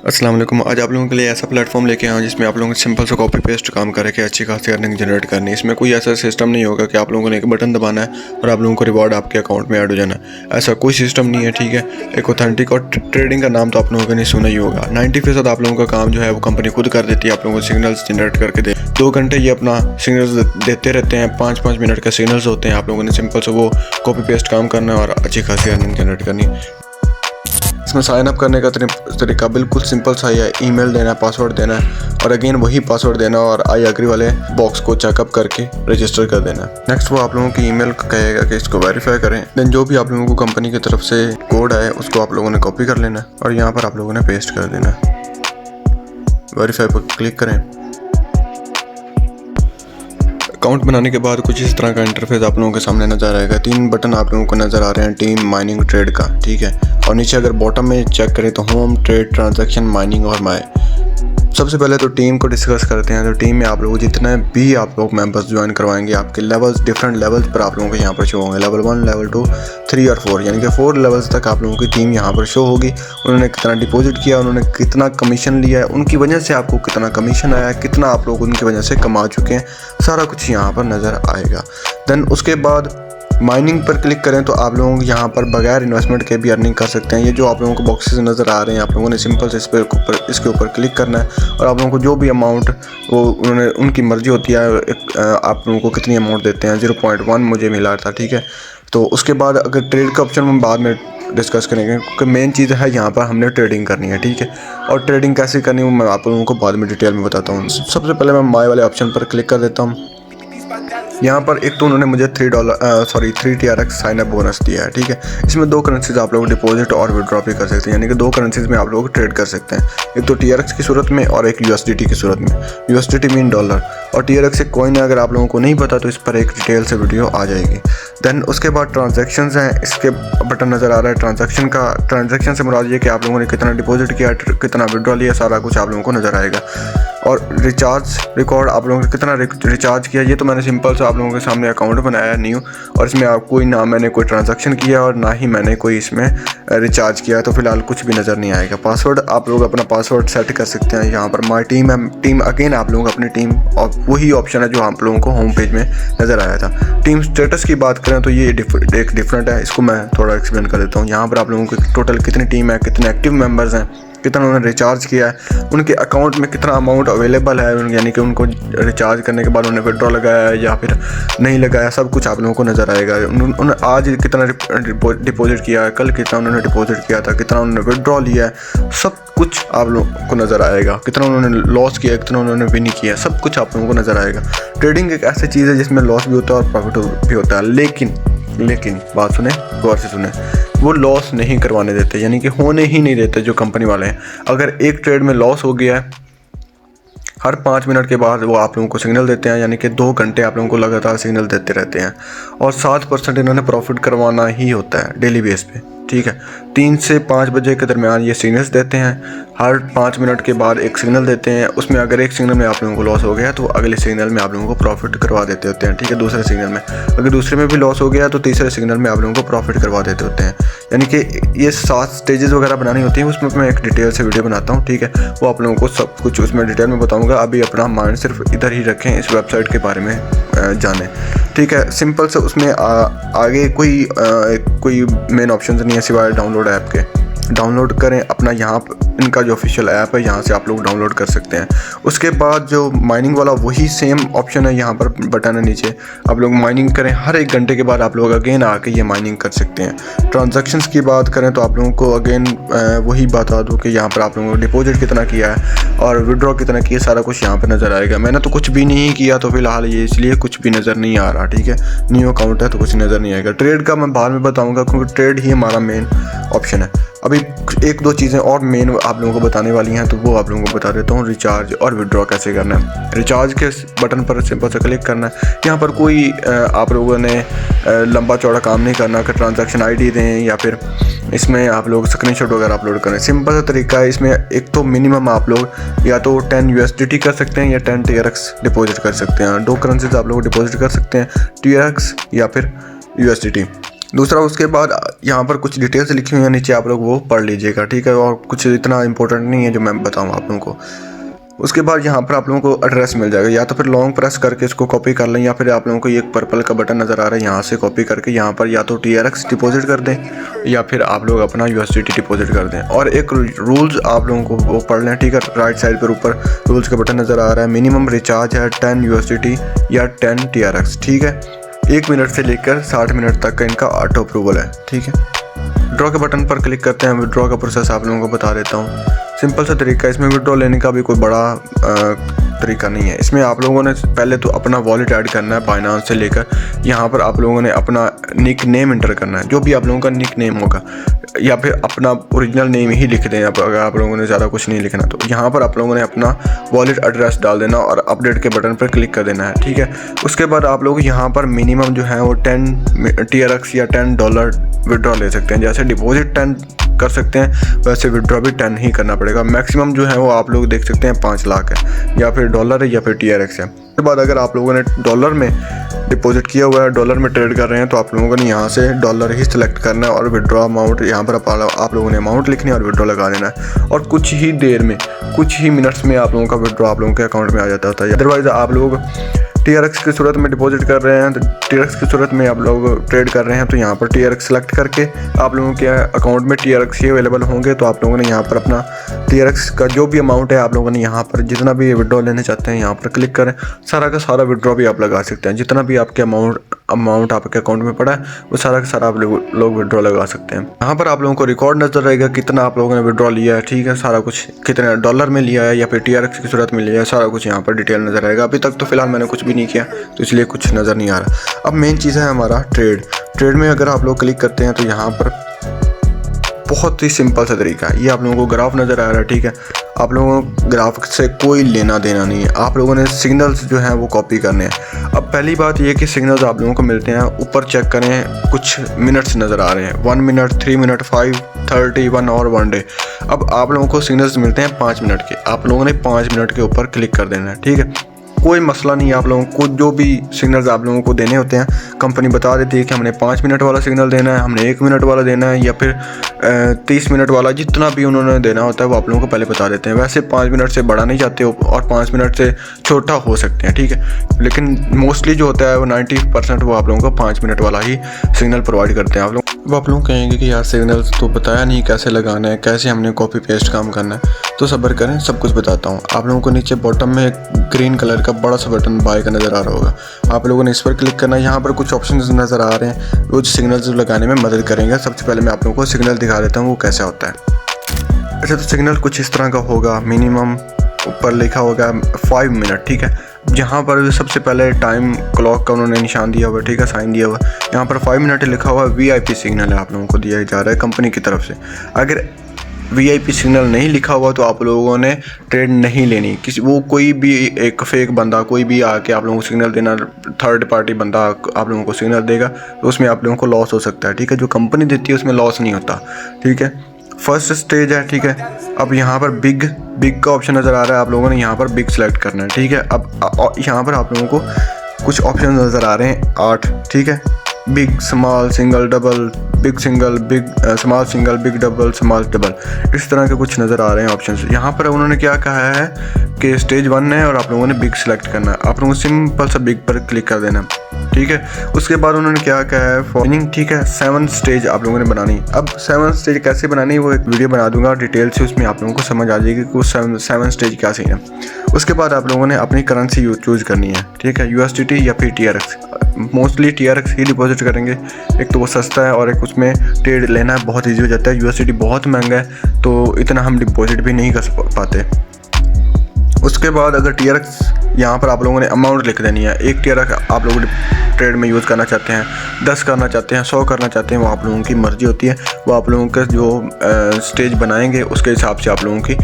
अस्सलाम वालेकुम। आज आप लोगों के लिए ऐसा प्लेटफॉर्म लेके आया हूं जिसमें आप लोगों को सिंपल से कॉपी पेस्ट काम करके अच्छी खासी अर्निंग जनरेट करनी है। इसमें कोई ऐसा सिस्टम नहीं होगा कि आप लोगों ने एक बटन दबाना है और आप लोगों को रिवॉर्ड आपके अकाउंट में ऐड हो जाना है। ऐसा कोई सिस्टम नहीं है, ठीक है। एक ऑथेंटिक और ट्रेडिंग का नाम तो आप लोगों ने नहीं सुना ही होगा। 90% आप लोगों का काम जो है वो कंपनी खुद कर देती है, आप लोगों को सिग्नल्स जनरेट करके दे। 2 घंटे ये अपना सिग्नल्स देते रहते हैं, 5-5 मिनट के सिग्नल्स होते हैं। आप लोगों ने सिंपल से वो कॉपी पेस्ट काम करना है और अच्छी खासी अर्निंग जनरेट करनी है। इसमें साइन अप करने का तरीका बिल्कुल सिंपल सा ही है। ईमेल देना है, पासवर्ड देना है और अगेन वही पासवर्ड देना और आई एग्री वाले बॉक्स को चेकअप करके रजिस्टर कर देना है। नेक्स्ट वो आप लोगों की ईमेल कहेगा कि इसको वेरीफाई करें। देन जो भी आप लोगों को कंपनी की तरफ से कोड आए उसको आप लोगों ने कॉपी कर लेना है और यहाँ पर आप लोगों ने पेस्ट कर देना है। वेरीफाई पर क्लिक करें। अकाउंट बनाने के बाद कुछ इस तरह का इंटरफेस आप लोगों के सामने नजर आएगा। 3 बटन आप लोगों को नजर आ रहे हैं, टीम, माइनिंग, ट्रेड का, ठीक है। और नीचे अगर बॉटम में चेक करें तो होम, ट्रेड, ट्रांजैक्शन, माइनिंग और माई। सबसे पहले तो टीम को डिस्कस करते हैं। तो टीम में आप लोग जितने भी आप लोग मेंबर्स ज्वाइन करवाएंगे, आपके लेवल्स, डिफरेंट लेवल्स पर आप लोगों को यहाँ पर शो होंगे। लेवल 1, लेवल 2, 3 और 4, यानी कि 4 लेवल्स तक आप लोगों की टीम यहाँ पर शो होगी। उन्होंने कितना डिपॉजिट किया, उन्होंने कितना कमीशन लिया है, उनकी वजह से आपको कितना कमीशन आया है, कितना आप लोग उनकी वजह से कमा चुके हैं, सारा कुछ यहाँ पर नज़र आएगा। देन उसके बाद माइनिंग पर क्लिक करें तो आप लोगों को यहाँ पर बगैर इन्वेस्टमेंट के भी अर्निंग कर सकते हैं। ये जो आप लोगों को बॉक्सेस नज़र आ रहे हैं, आप लोगों ने सिंपल से इसके ऊपर क्लिक करना है और आप लोगों को जो भी अमाउंट वो उन्होंने उनकी मर्जी होती है, आप लोगों को कितनी अमाउंट देते हैं। 0.1 मुझे मिला था, ठीक है। तो उसके बाद अगर ट्रेड का ऑप्शन हम बाद में डिस्कस करेंगे, क्योंकि मेन चीज़ है यहाँ पर हमने ट्रेडिंग करनी है, ठीक है। और ट्रेडिंग कैसे करनी है मैं आप लोगों को बाद में डिटेल में बताता हूँ। सबसे पहले मैं माई वाले ऑप्शन पर क्लिक कर देता हूँ। यहाँ पर एक तो उन्होंने मुझे 3 TRX साइन अप बोनस दिया है, ठीक है। इसमें 2 करेंसीज आप लोग डिपॉजिट और विड्रॉ भी कर सकते हैं, यानी कि 2 करेंसीज में आप लोग ट्रेड कर सकते हैं। एक तो TRX की सूरत में और एक USDT की सूरत में। USDT मीन डॉलर और TRX एक कॉइन है। अगर आप लोगों को नहीं पता तो इस पर एक डिटेल से वीडियो आ जाएगी। देन उसके बाद ट्रांजैक्शंस हैं, इसके बटन नज़र आ रहा है ट्रांजैक्शन का। ट्रांजैक्शन से मुराद ये कि आप लोगों ने कितना डिपॉजिट किया, कितना विड्रॉ लिया, सारा कुछ आप लोगों को नज़र आएगा। और रिचार्ज रिकॉर्ड आप लोगों ने कितना रिचार्ज किया, ये तो मैंने सिंपल से आप लोगों के सामने अकाउंट बनाया है न्यू, और इसमें आप ना मैंने कोई ट्रांजैक्शन किया और ना ही मैंने कोई इसमें रिचार्ज किया, तो फिलहाल कुछ भी नज़र नहीं आएगा। पासवर्ड आप लोग अपना पासवर्ड सेट कर सकते हैं। यहाँ पर माई टीम है, टीम अगेन आप लोगों को अपनी टीम और वही ऑप्शन है जो आप लोगों को होम पेज में नज़र आया था। टीम स्टेटस की बात करें तो ये एक डिफरेंट है, इसको मैं थोड़ा एक्सप्लेन कर देता हूँ। यहाँ पर आप लोगों की टोटल कितनी टीम है, कितने एक्टिव मेंबर्स हैं, कितना उन्होंने रिचार्ज किया है, उनके अकाउंट में कितना अमाउंट अवेलेबल है, यानी कि उनको रिचार्ज करने के बाद उन्होंने विड्रॉ लगाया है या फिर नहीं लगाया, सब कुछ आप लोगों को नज़र आएगा। उन्होंने आज कितना डिपॉजिट किया है, कल कितना उन्होंने डिपॉजिट किया था, कितना उन्होंने विड्रॉ लिया है, सब कुछ आप लोगों को नज़र आएगा। कितना उन्होंने लॉस किया, कितना उन्होंने विन किया, सब कुछ आप लोगों को नज़र आएगा। ट्रेडिंग एक ऐसी चीज़ है जिसमें लॉस भी होता है और प्रॉफिट भी होता है, लेकिन बात सुने, गौर से सुने, वो लॉस नहीं करवाने देते, यानी कि होने ही नहीं देते जो कंपनी वाले हैं। अगर एक ट्रेड में लॉस हो गया है, हर 5 मिनट के बाद वो आप लोगों को सिग्नल देते हैं, यानी कि 2 घंटे आप लोगों को लगातार सिग्नल देते रहते हैं और 7% इन्होंने प्रॉफिट करवाना ही होता है डेली बेस पे, ठीक है। 3 से 5 बजे के दरमियान ये सिग्नल्स देते हैं। हर 5 मिनट के बाद एक सिग्नल देते हैं। उसमें अगर एक सिग्नल में आप लोगों को लॉस हो गया तो अगले सिग्नल में आप लोगों को प्रॉफिट करवा देते होते हैं, ठीक है। दूसरे सिग्नल में अगर दूसरे में भी लॉस हो गया तो तीसरे सिग्नल में आप लोगों को प्रॉफिट करवा देते होते हैं। यानी कि ये 7 स्टेजेस वगैरह बनानी होती हैं, उसमें मैं एक डिटेल से वीडियो बनाता हूँ, ठीक है। वो आप लोगों को सब कुछ उसमें डिटेल में बताऊँगा। अभी अपना माइंड सिर्फ इधर ही रखें, इस वेबसाइट के बारे में जानें, ठीक है। सिंपल से उसमें आगे कोई मेन ऑप्शन नहीं है सिवाय डाउनलोड ऐप के। डाउनलोड करें अपना, यहाँ इनका जो ऑफिशियल ऐप है यहाँ से आप लोग डाउनलोड कर सकते हैं। उसके बाद जो माइनिंग वाला वही सेम ऑप्शन है, यहाँ पर बटन है नीचे, आप लोग माइनिंग करें। हर 1 घंटे के बाद आप लोग अगेन आके ये माइनिंग कर सकते हैं। ट्रांजैक्शंस की बात करें तो आप लोगों को अगेन वही बता दूँ कि यहाँ पर आप लोगों को डिपॉजिट कितना किया है और विड्रॉ कितना किया, सारा कुछ यहाँ पर नज़र आएगा। मैंने तो कुछ भी नहीं किया तो फिलहाल ये इसलिए कुछ भी नज़र नहीं आ रहा, ठीक है। न्यू अकाउंट है तो कुछ नज़र नहीं आएगा। ट्रेड का मैं बाद में बताऊँगा क्योंकि ट्रेड ही हमारा मेन ऑप्शन है। अभी 1-2 चीज़ें और मेन आप लोगों को बताने वाली हैं, तो वो आप लोगों को बता देता हूँ। रिचार्ज और विड्रॉ कैसे करना है। रिचार्ज के बटन पर सिंपल से क्लिक करना है। यहाँ पर कोई आप लोगों ने लंबा चौड़ा काम नहीं करना कि ट्रांजैक्शन ID दें या फिर इसमें आप लोग स्क्रीनशॉट वगैरह अपलोड करें। सिंपल सा तरीका है। इसमें एक तो मिनिमम आप लोग या तो 10 USDT कर सकते हैं या 10 TRX डिपॉजिट कर सकते हैं। 2 करेंसीज आप लोग डिपॉजिट कर सकते हैं, TRX या फिर USDT। दूसरा उसके बाद यहाँ पर कुछ डिटेल्स लिखी हुई है नीचे, आप लोग वो पढ़ लीजिएगा, ठीक है। और कुछ इतना इंपॉर्टेंट नहीं है जो मैं बताऊँ आप लोगों को। उसके बाद यहाँ पर आप लोगों को एड्रेस मिल जाएगा, या तो फिर लॉन्ग प्रेस करके इसको कॉपी कर लें, या फिर आप लोगों को ये एक पर्पल का बटन नज़र आ रहा है, यहाँ से कॉपी करके यहाँ पर या तो TRX डिपॉजिट कर दें या फिर आप लोग अपना USDT डिपॉजिट कर दें। और एक रूल्स आप लोगों को वो पढ़ लें, ठीक है। राइट साइड पर ऊपर रूल्स का बटन नज़र आ रहा है। मिनिमम रिचार्ज है 10 USDT या 10 TRX, ठीक है। 1 मिनट से लेकर 60 मिनट तक का इनका ऑटो अप्रूवल है, ठीक है। विड्रॉ के बटन पर क्लिक करते हैं। विड्रॉ का प्रोसेस आप लोगों को बता देता हूँ। सिंपल सा तरीका, इसमें विड्रॉ लेने का भी कोई बड़ा तरीका नहीं है। इसमें आप लोगों ने पहले तो अपना वॉलेट ऐड करना है बाइनांस से लेकर। यहाँ पर आप लोगों ने अपना निक नेम इंटर करना है, जो भी आप लोगों का निक नेम होगा, या फिर अपना ओरिजिनल नेम ही लिख दें अगर आप लोगों ने ज़्यादा कुछ नहीं लिखना। तो यहाँ पर आप लोगों ने अपना वॉलेट एड्रेस डाल देना और अपडेट के बटन पर क्लिक कर देना है, ठीक है। उसके बाद आप लोग यहाँ पर मिनिमम जो है वो 10 TRX या $10 विड्रॉ ले सकते हैं। जैसे डिपॉजिट 10 कर सकते हैं वैसे विड्रॉ भी 10 ही करना पड़ेगा। मैक्सिमम जो है वो आप लोग देख सकते हैं 5 लाख है, या फिर डॉलर है या फिर TRX है। उसके बाद अगर आप लोगों ने डॉलर में डिपॉजिट किया हुआ है, डॉलर में ट्रेड कर रहे हैं, तो आप लोगों ने यहाँ से डॉलर ही सिलेक्ट करना है और विड्रॉ अमाउंट यहाँ पर आप लोगों ने अमाउंट लिखनी है और विड्रॉ लगा देना है। और कुछ ही देर में, कुछ ही मिनट्स में आप लोगों का विड्रॉ आप लोगों के अकाउंट में आ जाता है। अदरवाइज़ आप लोग TRX की सूरत में डिपॉजिट कर रहे हैं, तो TRX की सूरत में आप लोग ट्रेड कर रहे हैं, तो यहाँ पर TRX सेलेक्ट करके आप लोगों के अकाउंट में TRX ही अवेलेबल होंगे। तो आप लोगों ने यहाँ पर अपना TRX का जो भी अमाउंट है आप लोगों ने यहाँ पर जितना भी विड्रॉ लेना चाहते हैं यहाँ पर क्लिक करें। सारा का सारा विड्रॉ भी आप लगा सकते हैं। जितना भी आपके अमाउंट आपके अकाउंट में पड़ा है वो सारा का सारा आप लोग विड्रॉ लगा सकते हैं। यहाँ पर आप लोगों को रिकॉर्ड नजर रहेगा कितना आप लोगों ने विड्रॉ लिया है, ठीक है। सारा कुछ कितने डॉलर में लिया है या फिर TRX की सूरत में लिया है, सारा कुछ यहाँ पर डिटेल नजर आएगा। अभी तक तो फिलहाल मैंने कुछ भी नहीं किया तो इसलिए कुछ नज़र नहीं आ रहा। अब मेन चीज़ है हमारा ट्रेड में अगर आप लोग क्लिक करते हैं तो यहाँ पर बहुत ही सिंपल सा तरीका है। ये आप लोगों को ग्राफ नज़र आ रहा है, ठीक है। आप लोगों को ग्राफ से कोई लेना देना नहीं है। आप लोगों ने सिग्नल्स जो हैं वो कॉपी करने हैं। अब पहली बात ये कि सिग्नल्स आप लोगों को मिलते हैं, ऊपर चेक करें कुछ मिनट्स नज़र आ रहे हैं, 1 मिनट, 3 मिनट, 5, 30, 1 आवर, 1 डे। अब आप लोगों को सिग्नल्स मिलते हैं 5 मिनट के। आप लोगों ने 5 मिनट के ऊपर क्लिक कर देना है, ठीक है। कोई मसला नहीं है। आप लोगों को जो भी सिग्नल्स आप लोगों को देने होते हैं कंपनी बता देती है कि हमने 5 मिनट वाला सिग्नल देना है, हमने 1 मिनट वाला देना है, या फिर 30 मिनट वाला, जितना भी उन्होंने देना होता है वो आप लोगों को पहले बता देते हैं। वैसे 5 मिनट से बड़ा नहीं जाते और 5 मिनट से छोटा हो सकते हैं, ठीक है। लेकिन मोस्टली जो होता है वो 90% वो आप लोगों को 5 मिनट वाला ही सिग्नल प्रोवाइड करते हैं। आप लोग कहेंगे कि यार सिग्नल्स तो बताया नहीं कैसे लगाना है, कैसे हमने कॉपी पेस्ट काम करना है। तो सब्र करें, सब कुछ बताता हूँ। आप लोगों को नीचे बॉटम में एक ग्रीन कलर का बड़ा सा बटन बाय का नज़र आ रहा होगा, आप लोगों ने इस पर क्लिक करना है। यहाँ पर कुछ ऑप्शंस नज़र आ रहे हैं वो सिग्नल्स लगाने में मदद करेंगे। सबसे पहले मैं आप लोगों को सिग्नल दिखा देता हूँ वो कैसा होता है। अच्छा, तो सिग्नल कुछ इस तरह का होगा। मिनिमम ऊपर लिखा होगा 5 मिनट, ठीक है। जहाँ पर सबसे पहले टाइम क्लॉक का उन्होंने निशान दिया हुआ, ठीक है, साइन दिया हुआ। यहाँ पर 5 मिनट लिखा हुआ VIP सिग्नल है, आप लोगों को दिया जा रहा है कंपनी की तरफ से। अगर VIP सिग्नल नहीं लिखा हुआ तो आप लोगों ने ट्रेड नहीं लेनी। कोई भी एक फेक बंदा कोई भी आके आप लोगों को सिग्नल देना, थर्ड पार्टी बंदा आप लोगों को सिग्नल देगा तो उसमें आप लोगों को लॉस हो सकता है, ठीक है। जो कंपनी देती है उसमें लॉस नहीं होता, ठीक है। फर्स्ट स्टेज है, ठीक है। अब यहाँ पर बिग का ऑप्शन नज़र आ रहा है, आप लोगों ने यहाँ पर बिग सेलेक्ट करना है, ठीक है। अब यहाँ पर आप लोगों को कुछ ऑप्शन नज़र आ रहे हैं 8, ठीक है। Big, small, single, double, big single, big small single, big double, small double, इस तरह के कुछ नज़र आ रहे हैं ऑप्शंस। यहाँ पर उन्होंने क्या कहा है कि स्टेज 1 है और आप लोगों ने बिग सेलेक्ट करना है। आप लोगों को सिंपल सा बिग पर क्लिक कर देना, ठीक है। उसके बाद उन्होंने क्या कहा है फॉर्मिंग, ठीक है। 7 स्टेज आप लोगों ने बनानी। अब 7 स्टेज कैसे बनानी वो एक वीडियो बना दूंगा डिटेल से, उसमें आप लोगों को समझ आ जाएगी कि वो 7 स्टेज क्या सीन है। उसके बाद आप लोगों ने अपनी करेंसी चूज करनी है, ठीक है। USDT या फिर TRX। मोस्टली TRX ही डिपॉजिट करेंगे, एक तो वो सस्ता है और एक उसमें ट्रेड लेना बहुत ईजी हो जाता है। USDT बहुत महंगा है तो इतना हम डिपॉजिट भी नहीं कर पाते। उसके बाद अगर TRX यहाँ पर आप लोगों ने अमाउंट लिख देनी है। एक TRX आप लोग ट्रेड में यूज़ करना चाहते हैं, 10 करना चाहते हैं, 100 करना चाहते हैं, वो आप लोगों की मर्ज़ी होती है। वो आप लोगों का जो स्टेज बनाएंगे उसके हिसाब से आप लोगों की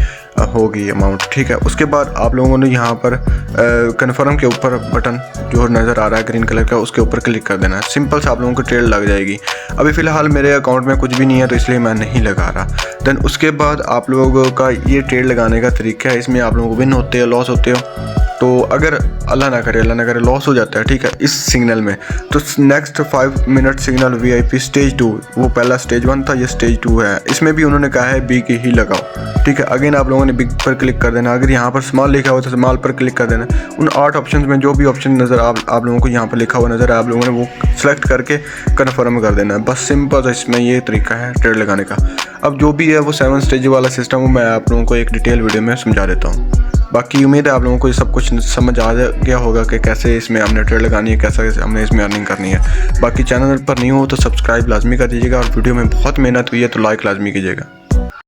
होगी अमाउंट, ठीक है। उसके बाद आप लोगों ने यहाँ पर कन्फर्म के ऊपर बटन जो नज़र आ रहा है ग्रीन कलर का, उसके ऊपर क्लिक कर देना है। सिंपल से आप लोगों को ट्रेड लग जाएगी। अभी फ़िलहाल मेरे अकाउंट में कुछ भी नहीं है तो इसलिए मैं नहीं लगा रहा। देन उसके बाद आप लोगों का ये ट्रेड लगाने का तरीका है। इसमें आप लोगों को विन होते हो, लॉस होते हो, तो अगर अल्लाह ना करे लॉस हो जाता है, ठीक है, इस सिग्नल में, तो next 5 minute signal VIP stage 2, वो पहला स्टेज 1 था, ये स्टेज 2 है, इसमें भी उन्होंने कहा है बिग ही लगाओ, ठीक है। अगेन आप लोगों ने बिग पर क्लिक कर देना। अगर यहाँ पर स्मॉल लिखा हुआ तो स्मॉल पर क्लिक कर देना। उन 8 ऑप्शन में जो भी ऑप्शन नज़र आप लोगों को यहाँ पर लिखा हुआ नज़र है, आप लोगों ने वो सेलेक्ट करके कन्फर्म कर देना है। बस सिंपल इसमें ये तरीका है ट्रेड लगाने का। अब जो भी है वो 7 स्टेज वाला सिस्टम मैं आप लोगों को एक डिटेल वीडियो में समझा देता हूँ। बाकी उम्मीद है आप लोगों को ये सब कुछ समझ आ गया होगा कि कैसे इसमें हमने ट्रेड लगानी है, कैसे हमने इसमें अर्निंग करनी है। बाकी चैनल पर नहीं हो तो सब्सक्राइब लाजमी कर दीजिएगा, और वीडियो में बहुत मेहनत हुई है तो लाइक लाजमी कीजिएगा।